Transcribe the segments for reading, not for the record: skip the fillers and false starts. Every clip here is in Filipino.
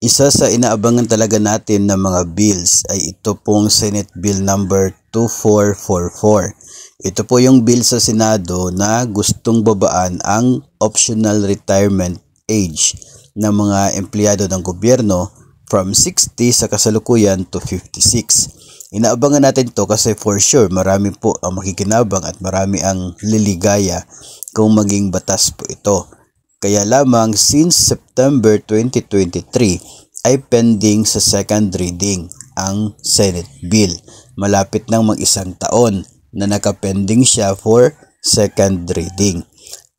Isa sa inaabangan talaga natin na mga bills ay ito pong Senate Bill number 2444. Ito po yung bill sa Senado na gustong babaan ang optional retirement age ng mga empleyado ng gobyerno from 60 sa kasalukuyan to 56. Inaabangan natin to kasi for sure marami po ang makikinabang at marami ang liligaya kung maging batas po ito. Kaya lamang since September 2023 ay pending sa second reading ang Senate Bill. Malapit nang mag-isang taon na nakapending siya for second reading.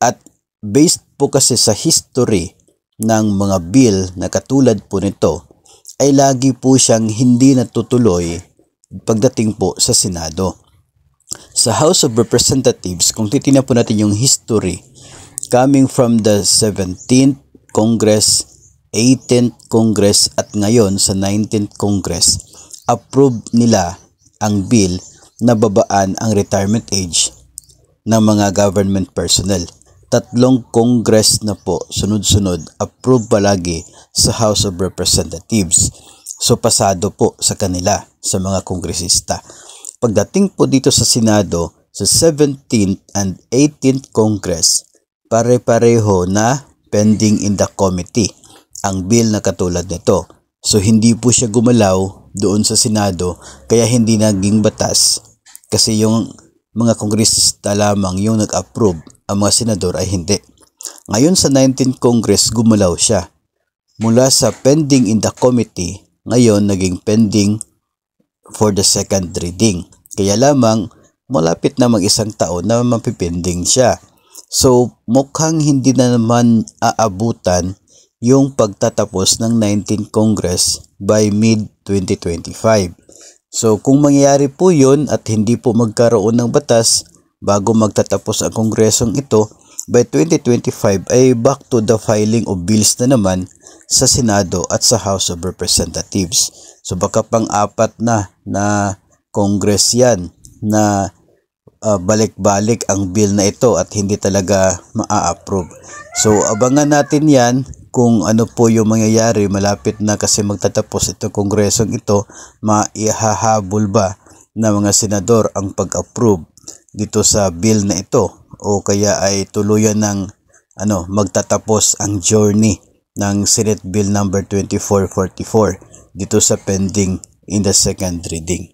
At based po kasi sa history ng mga bill na katulad po nito ay lagi po siyang hindi natutuloy pagdating po sa Senado. Sa House of Representatives, kung titingnan po natin yung history coming from the 17th Congress, 18th Congress at ngayon sa 19th Congress, approve nila ang bill na babaan ang retirement age ng mga government personnel. 3 Congress na po sunod-sunod approve palagi sa House of Representatives. So pasado po sa kanila sa mga kongresista. Pagdating po dito sa Senado, sa 17th and 18th Congress, pare-pareho na pending in the committee ang bill na katulad nito. So hindi po siya gumalaw doon sa Senado kaya hindi naging batas kasi yung mga kongresista lamang yung nag-approve, ang mga senador ay hindi. Ngayon sa 19th Congress gumalaw siya. Mula sa pending in the committee, ngayon naging pending for the second reading. Kaya lamang malapit na mag-isang taon na mapipending siya. So mukhang hindi na naman aabutan yung pagtatapos ng 19th Congress by mid-2025. So kung mangyayari po yun at hindi po magkaroon ng batas bago magtatapos ang kongresong ito, by 2025 ay back to the filing of bills na naman sa Senado at sa House of Representatives. So baka pang-apat na Congress yan na balik-balik ang bill na ito at hindi talaga maa-approve. So abangan natin yan kung ano po yung mangyayari. Malapit na kasi magtatapos itong kongresong ito, maihahabol ba na mga senador ang pag-approve dito sa bill na ito o kaya ay tuluyan ng magtatapos ang journey ng Senate Bill number 2444 dito sa pending in the second reading.